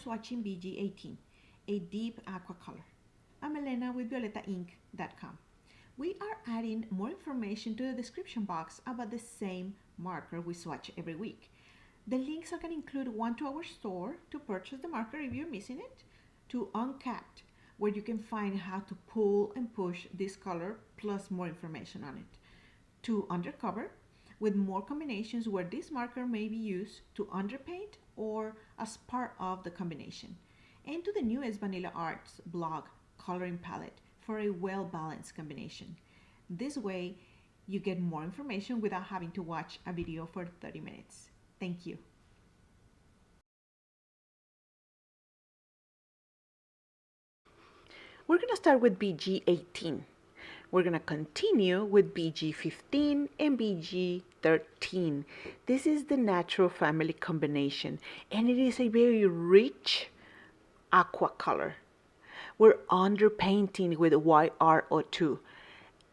swatching BG18, a deep aqua color. I'm Elena with VioletaInk.com. We are adding more information to the description box about the same marker we swatch every week. The links are going to include one to our store to purchase the marker if you're missing it, to Uncapped, where you can find how to pull and push this color plus more information on it, to Undercover, with more combinations where this marker may be used to underpaint or as part of the combination, and to the newest Vanilla Arts blog coloring palette for a well-balanced combination. This way, you get more information without having to watch a video for 30 minutes. Thank you. We're going to start with BG18. We're going to continue with BG15 and BG13. This is the natural family combination, and it is a very rich aqua color. We're underpainting with YRO2.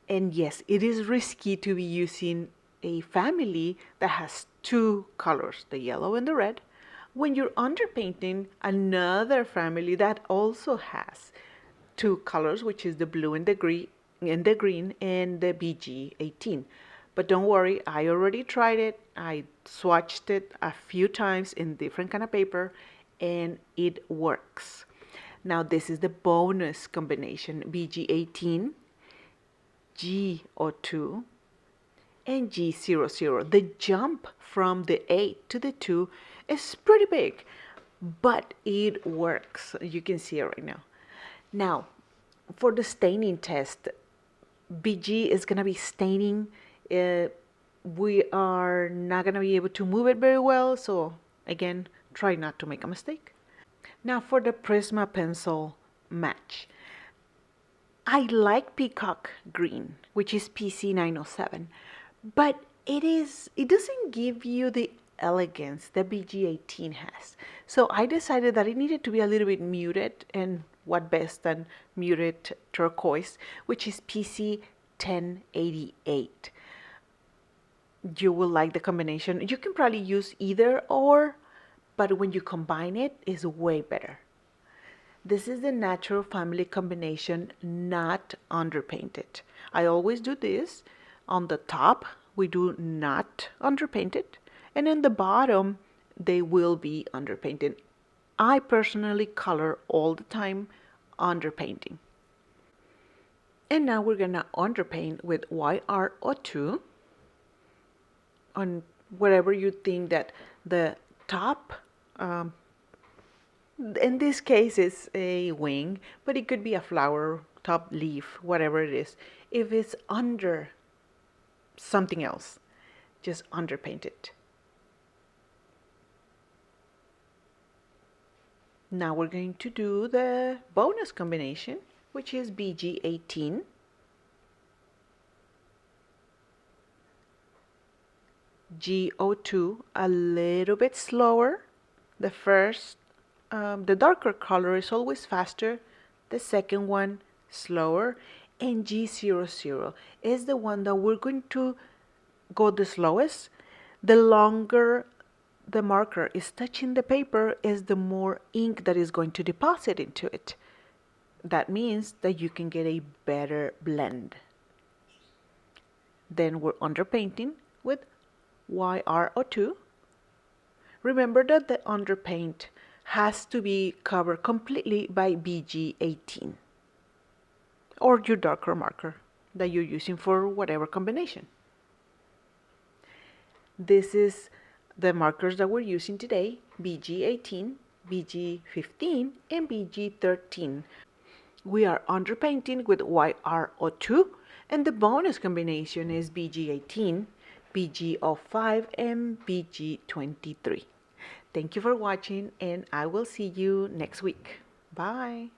And yes, it is risky to be using a family that has two colors, the yellow and the red, when you're underpainting another family that also has two colors, which is the blue and the green, and the BG18. But don't worry, I already tried it. I swatched it a few times in different kind of paper, and it works. Now this is the bonus combination, BG18, G02, and G00. The jump from the 8 to the 2 is pretty big, but it works. You can see it right now. Now, for the staining test, BG is going to be staining. We are not going to be able to move it very well, so again, try not to make a mistake. Now for the Prisma pencil match, I like Peacock Green, which is PC907, but it doesn't give you the elegance that BG18 has. So I decided that it needed to be a little bit muted, and what best than muted turquoise, which is PC1088. You will like the combination. You can probably use either or, but when you combine it, it's way better. This is the natural family combination, not underpainted. I always do this. On the top, we do not underpaint it, and in the bottom, they will be underpainted. I personally color all the time underpainting. And now we're gonna underpaint with YRO2 on wherever you think that the top, in this case it's a wing, but it could be a flower, top leaf, whatever it is. If it's under something else, just underpaint it. Now we're going to do the bonus combination, which is BG18, G02, a little bit slower. The first, the darker color is always faster, the second one slower, and G00 is the one that we're going to go the slowest. The longer the marker is touching the paper is the more ink that is going to deposit into it. That means that you can get a better blend. Then we're underpainting with YRO2. Remember that the underpaint has to be covered completely by BG18 or your darker marker that you're using for whatever combination. This is the markers that we're using today, BG18, BG15, and BG13. We are underpainting with YRO2, and the bonus combination is BG18, BG05, and BG23. Thank you for watching, and I will see you next week. Bye.